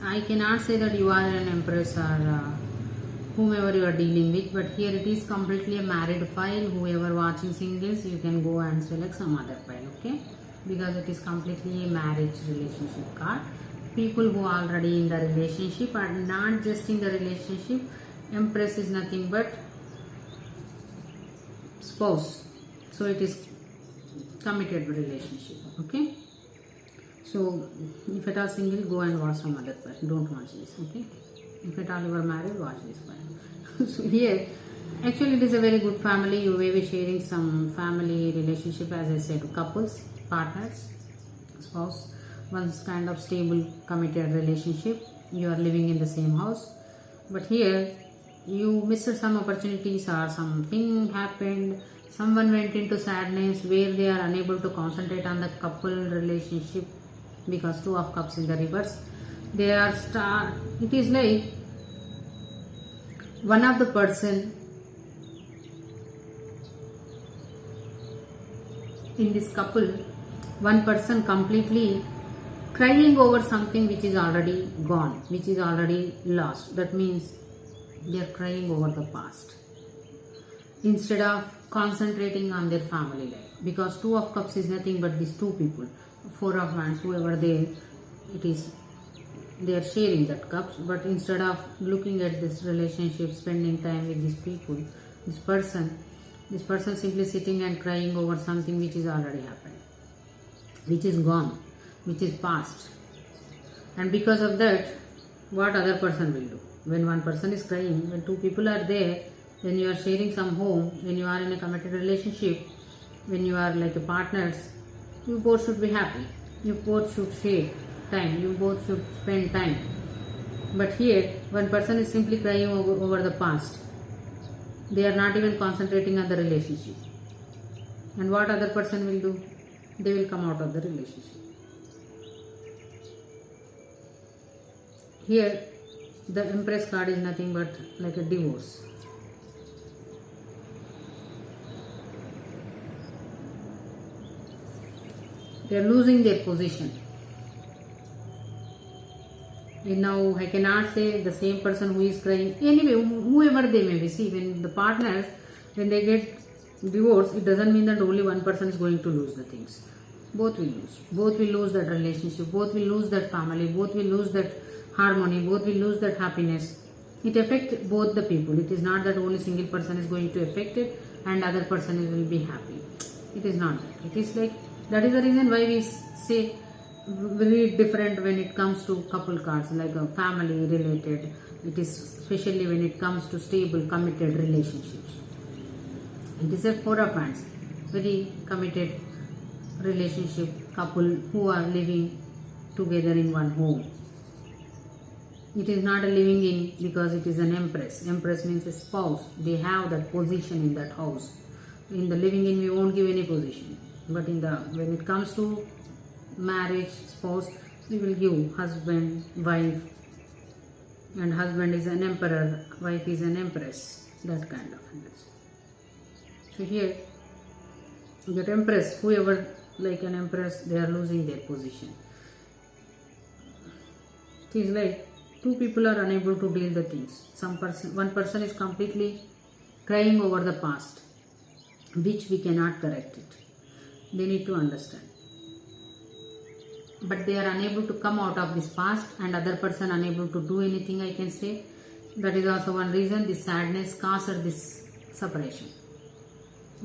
I cannot say that you are an Empress or whomever you are dealing with, but here it is completely a married file. Whoever watching singles, you can go and select some other file, okay? Because it is completely a marriage relationship card. People who are already in the relationship are not just in the relationship. Empress is nothing but spouse, so it is committed relationship. Okay, so if at all single, go and watch some other person. Don't watch this. Okay, if at all you are married, watch this one. So here actually it is a very good family. You may be sharing some family relationship, as I said, couples, partners, spouse, one kind of stable committed relationship. You are living in the same house, but here You missed some opportunities or something happened. Someone went into sadness where they are unable to concentrate on the couple relationship because two of cups in the reverse. They are it is like one of the person in this couple, one person completely crying over something which is already gone, which is already lost. That means they are crying over the past instead of concentrating on their family life, because two of cups is nothing but these two people. Four of wands, whoever they, it is, they are sharing that cups, but instead of looking at this relationship, spending time with these people, this person simply sitting and crying over something which is already happened, which is gone, which is past. And because of that, what other person will do? When one person is crying, when two people are there, when you are sharing some home, when you are in a committed relationship, when you are like a partners, you both should be happy, you both should share time, you both should spend time. But here, one person is simply crying over the past. They are not even concentrating on the relationship. And what other person will do? They will come out of the relationship. Here, the Empress card is nothing but like a divorce. They are losing their position. Now, I cannot say the same person who is crying. Anyway, whoever they may be. See, when the partners, when they get divorced, it doesn't mean that only one person is going to lose the things. Both will lose. Both will lose that relationship. Both will lose that family. Both will lose that harmony. Both will lose that happiness. It affects both the people. It is not that only single person is going to affect it and other person will be happy. It is not that. It is like, that is the reason why we say very different when it comes to couple cards, like a family related. It is especially when it comes to stable, committed relationships. It is a Four of Wands, very committed relationship couple who are living together in one home. It is not a living in because it is an Empress. Empress means a spouse. They have that position in that house. In the living in, we won't give any position. But in the, when it comes to marriage, spouse, we will give husband, wife, and husband is an emperor, wife is an empress, that kind of thing. So here, that Empress, whoever like an Empress, they are losing their position. It is like two people are unable to deal the things. One person is completely crying over the past, which we cannot correct it. They need to understand. But they are unable to come out of this past, and other person unable to do anything, I can say. That is also one reason this sadness caused this separation.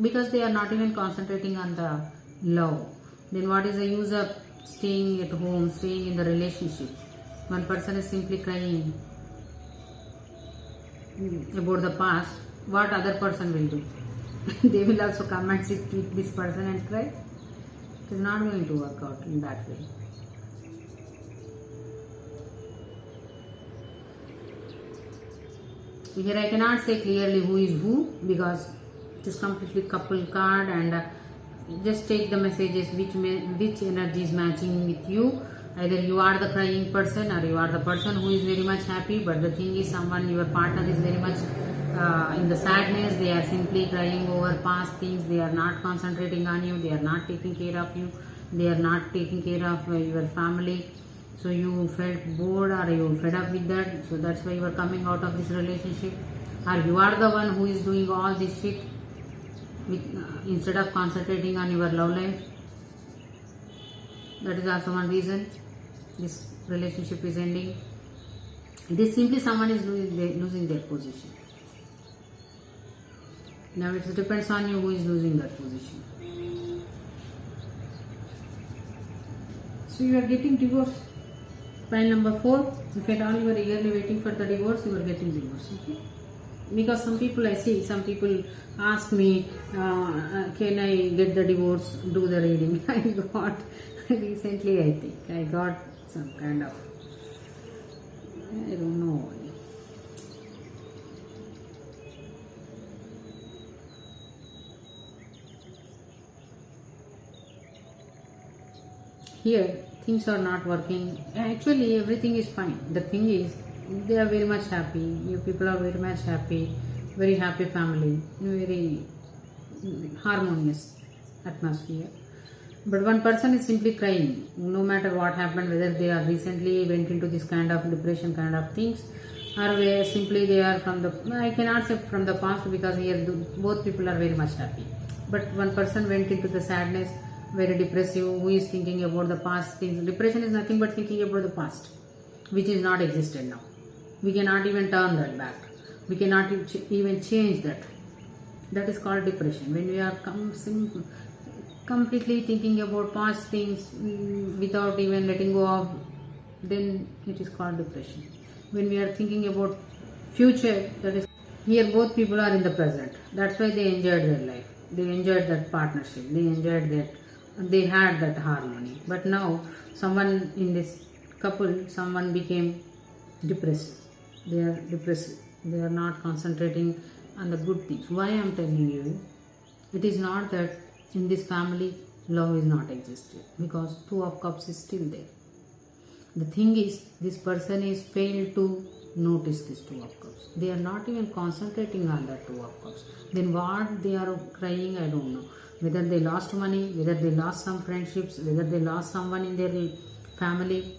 Because they are not even concentrating on the love. Then what is the use of staying at home, staying in the relationship? One person is simply crying about the past. What other person will do? They will also come and sit with this person and cry. It is not going to work out in that way. Here I cannot say clearly who is who, because it is completely couple card, and just take the messages which energy is matching with you. Either you are the crying person or you are the person who is very much happy, but the thing is, someone, your partner is very much in the sadness. They are simply crying over past things. They are not concentrating on you. They are not taking care of you. They are not taking care of your family. So you felt bored or you fed up with that. So that's why you are coming out of this relationship. Or you are the one who is doing all this shit instead of concentrating on your love life. That is also one reason this relationship is ending. It is simply someone is losing their position. Now it depends on you who is losing that position. So you are getting divorced. Pile number 4. If at all you are eagerly waiting for the divorce, you are getting divorce. Okay? Because some people, I see, some people ask me, can I get the divorce, do the reading. I got recently, I think, I got some kind of, I don't know. here things are not working. Actually everything is fine. The thing is they are very much happy. You people are very much happy, very happy family, very harmonious atmosphere. But one person is simply crying no matter what happened, whether they are recently went into this kind of depression kind of things, or where simply they are from the, I cannot say from the past, because here both people are very much happy. But one person went into the sadness, very depressive, who is thinking about the past things. Depression is nothing but thinking about the past, which is not existed now. We cannot even turn that back. We cannot even change that. That is called depression. When we are completely thinking about past things without even letting go of, then it is called depression. When we are thinking about future, that is, here both people are in the present. That's why they enjoyed their life. They enjoyed that partnership. They enjoyed that. They had that harmony. But now someone in this couple, someone became depressed. They are depressed. They are not concentrating on the good things. Why I am telling you? It is not that in this family love is not existed, because Two of Cups is still there. The thing is, this person is failed to notice this Two of Cups. They are not even concentrating on that Two of Cups. Then what they are crying, I don't know. Whether they lost money, whether they lost some friendships, whether they lost someone in their family.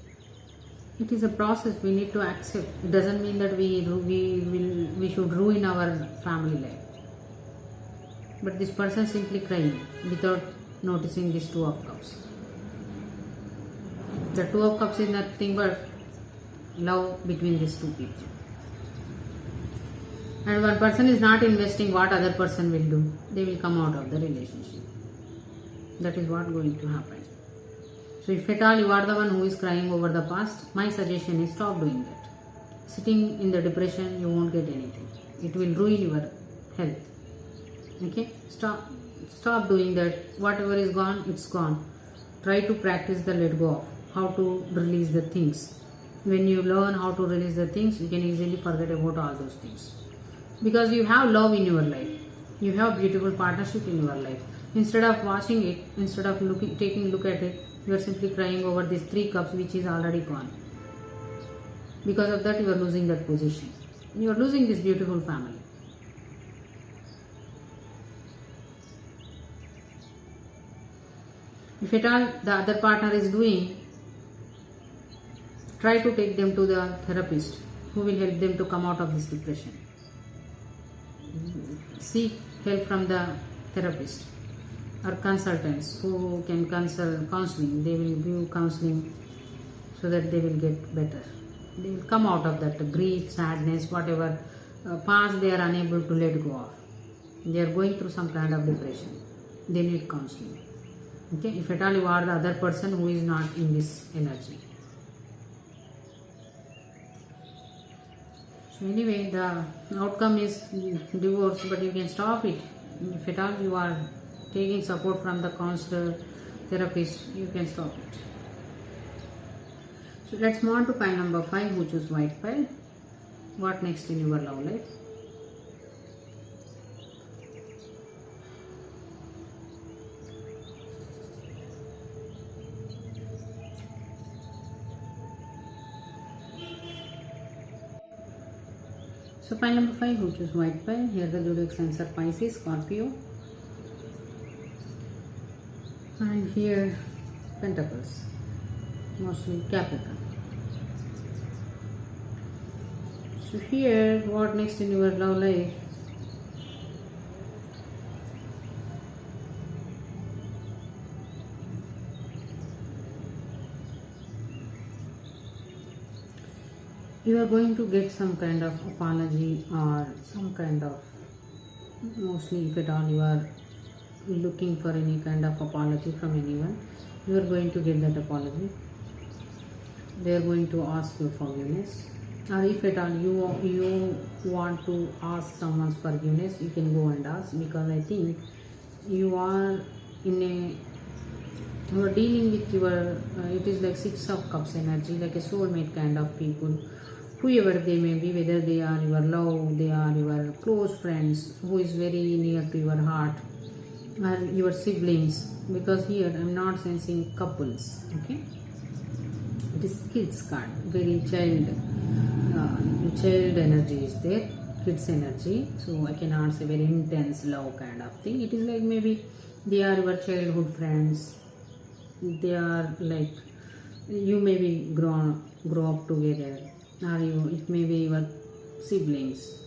It is a process we need to accept. It doesn't mean that we should ruin our family life. But this person simply crying without noticing this Two of Cups. The Two of Cups is nothing but love between these two people. And one person is not investing what other person will do. They will come out of the relationship. That is what going to happen. So if at all you are the one who is crying over the past, my suggestion is stop doing that. Sitting in the depression, you won't get anything. It will ruin your health. Okay? Stop doing that. Whatever is gone, it's gone. Try to practice the let go of, how to release the things. When you learn how to release the things, you can easily forget about all those things. Because you have love in your life. You have beautiful partnership in your life. Instead of watching it, instead of taking a look at it, you are simply crying over these 3 cups which is already gone. Because of that, you are losing that position. You are losing this beautiful family. If at all the other partner is doing, try to take them to the therapist who will help them to come out of this depression. Seek help from the therapist or consultants who can counseling. They will give counseling so that they will get better. They will come out of that grief, sadness, whatever past they are unable to let go of. They are going through some kind of depression. They need counseling. Okay, if at all you are the other person who is not in this energy. So anyway, the outcome is divorce, but you can stop it. If at all you are taking support from the counselor, therapist, you can stop it. So let's move on to pile number 5, who choose white pile. What next in your love life? So pile number 5, who choose white pile. Here the zodiac signs are Pisces, Scorpio, and here Pentacles, mostly Capricorn. So here, what next in your love life? You are going to get some kind of apology or some kind of, mostly if at all you are looking for any kind of apology from anyone, you are going to get that apology. They are going to ask you forgiveness. Or if at all you want to ask someone's forgiveness, you can go and ask, because I think you are in you are dealing with your, it is like 6 of Cups energy, like a soulmate kind of people. Whoever they may be, whether they are your love, they are your close friends, who is very near to your heart, or your siblings, because here I'm not sensing couples. Okay, it is kids card, very child energy is there, kids energy. So I cannot say very intense love kind of thing. It is like maybe they are your childhood friends, they are like you maybe grow up together, or it may be your siblings.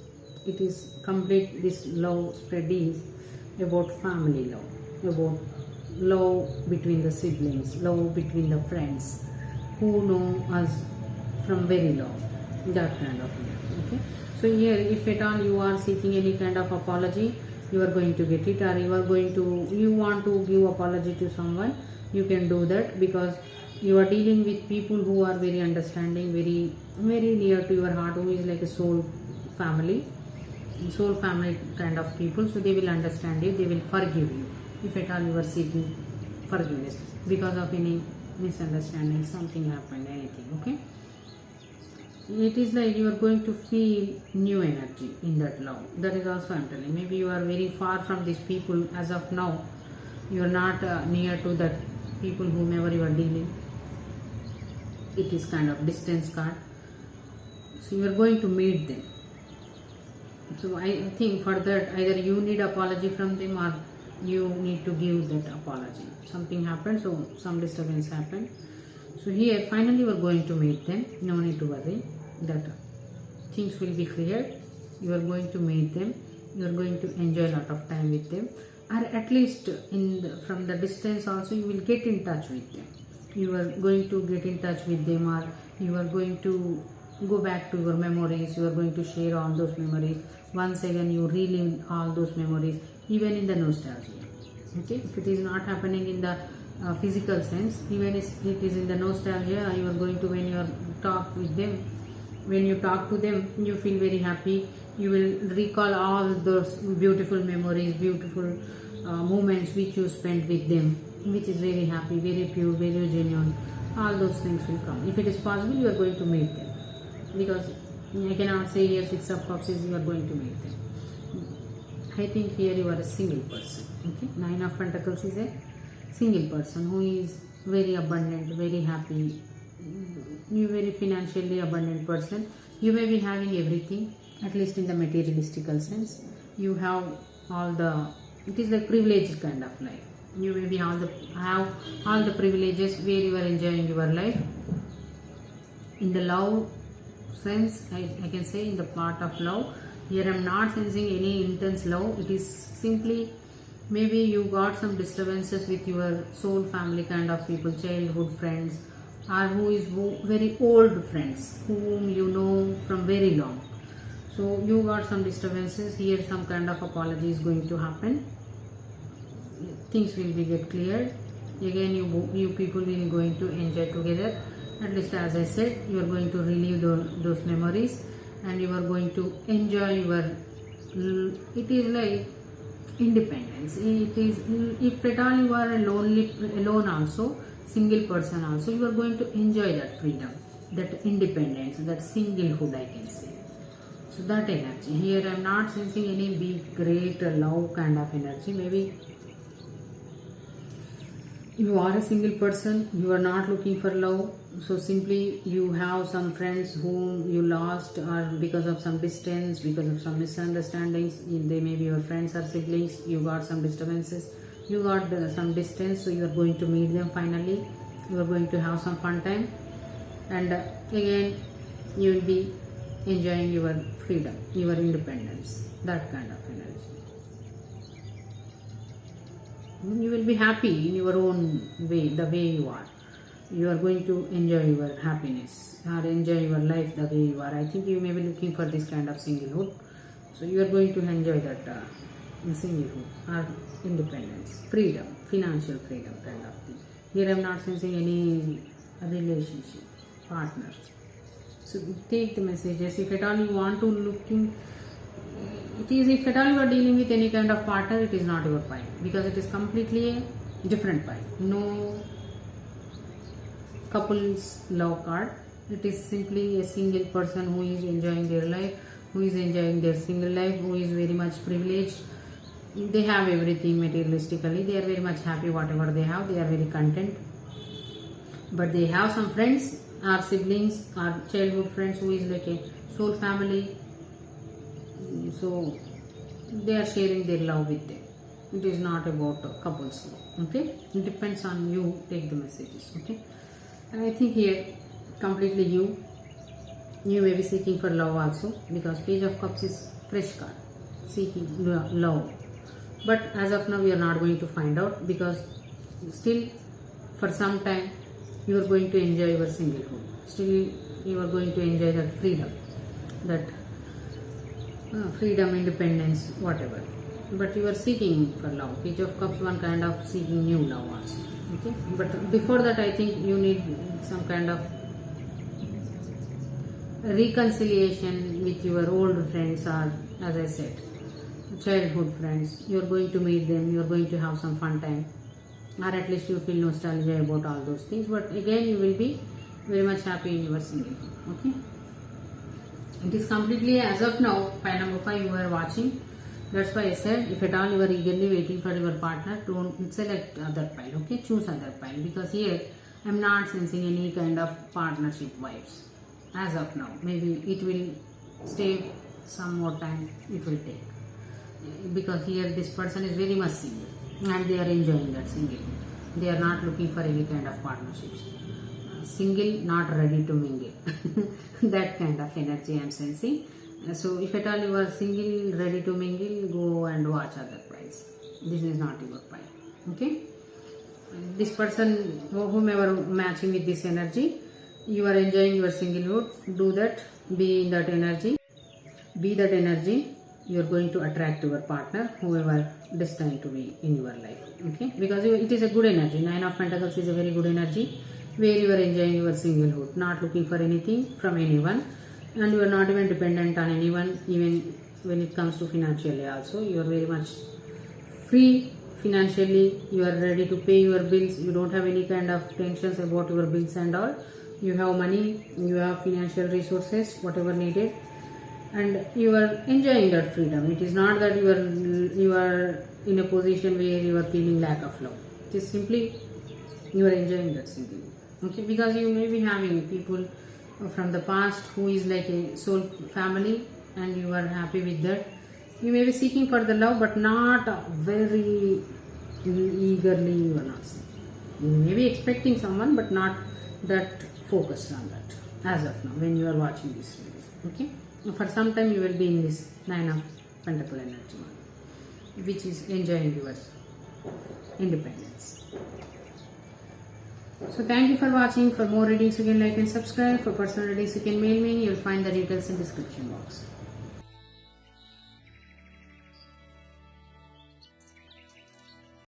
It is complete, this love spread is about family love, about love between the siblings, love between the friends who know us from very long, that kind of love. Okay, so here if at all you are seeking any kind of apology, you are going to get it, or you want to give apology to someone, you can do that, because you are dealing with people who are very understanding, very very near to your heart, who is like a soul family kind of people. So they will understand you, they will forgive you if at all you are seeking forgiveness because of any misunderstanding, something happened, anything. Okay, it is like you are going to feel new energy in that love. That is also I'm telling. Maybe you are very far from these people as of now, you are not near to that people whomever you are dealing. It is kind of distance card, so you are going to meet them. So I think for that, either you need apology from them, or you need to give that apology. Something happened, so some disturbance happened. So here finally we are going to meet them. No need to worry, that things will be cleared. You are going to meet them, you are going to enjoy a lot of time with them, or at least from the distance also you will get in touch with them. You are going to get in touch with them, or you are going to go back to your memories, you are going to share all those memories. Once again you relive all those memories, even in the nostalgia. Okay, if it is not happening in the physical sense, even if it is in the nostalgia, you are going to, when you talk with them, when you talk to them, you feel very happy. You will recall all those beautiful memories, beautiful moments which you spent with them, which is very happy, very pure, very genuine. All those things will come. If it is possible, you are going to meet them, because I cannot say here 6 of cups is you are going to meet them. I think here you are a single person. Okay, 9 of Pentacles is a single person who is very abundant, very happy. You very financially abundant person. You may be having everything, at least in the materialistical sense. You have all the, it is like privileged kind of life. You may be have all the privileges where you are enjoying your life. In the love sense, I can say in the part of love, here I am not sensing any intense love. It is simply maybe you got some disturbances with your soul family kind of people, childhood friends, or who is very old friends whom you know from very long. So you got some disturbances here. Some kind of apology is going to happen. Things will be get cleared. Again, you people will going to enjoy together. At least as I said, you are going to relive those memories, and you are going to enjoy your, it is like independence. It is, if at all you are alone also, single person also, you are going to enjoy that freedom, that independence, that singlehood, I can say. So that energy here, I am not sensing any big great love kind of energy. Maybe you are a single person, you are not looking for love, so simply you have some friends whom you lost, or because of some distance, because of some misunderstandings, they may be your friends or siblings, you got some disturbances, you got some distance, so you are going to meet them finally, you are going to have some fun time, and again you will be enjoying your freedom, your independence, that kind of energy. You will be happy in your own way, the way you are. You are going to enjoy your happiness, or enjoy your life the way you are. I think you may be looking for this kind of singlehood. So you are going to enjoy that singlehood, or independence, freedom, financial freedom kind of thing. Here I am not sensing any relationship, partner. So take the messages. If at all you want to looking, it is, if at all you are dealing with any kind of partner, it is not your pile, because it is completely a different pile. No couples love card. It is simply a single person who is enjoying their life, who is enjoying their single life, who is very much privileged, they have everything materialistically. They are very much happy whatever they have. They are very content. But they have some friends or siblings or childhood friends who is like a soul family. So they are sharing their love with them. It is not about couples love. Okay, it depends on you. Take the messages. Okay, and I think here completely you may be seeking for love also, because Page of Cups is fresh card, seeking love. But as of now we are not going to find out, because still for some time you are going to enjoy your singlehood. Still you are going to enjoy that freedom, freedom, independence, whatever. But you are seeking for love. Page of Cups, one kind of seeking new love also. Okay, but before that I think you need some kind of reconciliation with your old friends, or as I said, childhood friends. You are going to meet them, you are going to have some fun time, or at least you feel nostalgia about all those things. But again you will be very much happy in your singlehood. Okay, it is completely, as of now, pile number 5 you are watching. That's why I said, if at all you are eagerly waiting for your partner, don't select other pile. Okay, choose other pile, because here I am not sensing any kind of partnership vibes as of now. Maybe it will stay some more time, it will take, because here this person is very much single and they are enjoying that single. They are not looking for any kind of partnerships. Single, not ready to mingle. That kind of energy I am sensing. So if at all you are single, ready to mingle, go and watch other piles. This is not your pile. Okay, this person, whomever matching with this energy, you are enjoying your singlehood. Do that, be in that energy, be that energy. You are going to attract your partner, whoever destined to be in your life. Okay, because it is a good energy. 9 of Pentacles is a very good energy, where you are enjoying your singlehood, not looking for anything from anyone, and you are not even dependent on anyone. Even when it comes to financially also, you are very much free financially. You are ready to pay your bills. You don't have any kind of tensions about your bills and all. You have money, you have financial resources, whatever needed, and you are enjoying that freedom. It is not that you are in a position where you are feeling lack of love. It is simply you are enjoying that simply. Okay, because you may be having people from the past who is like a soul family, and you are happy with that. You may be seeking for the love, but not very eagerly. You are not seeking. You may be expecting someone, but not that focused on that as of now when you are watching this video. Okay, for some time you will be in this 9 of Pentacle energy, which is enjoying your independence. So thank you for watching. For more readings you can like and subscribe. For personal readings you can mail me. You will find the details in description box.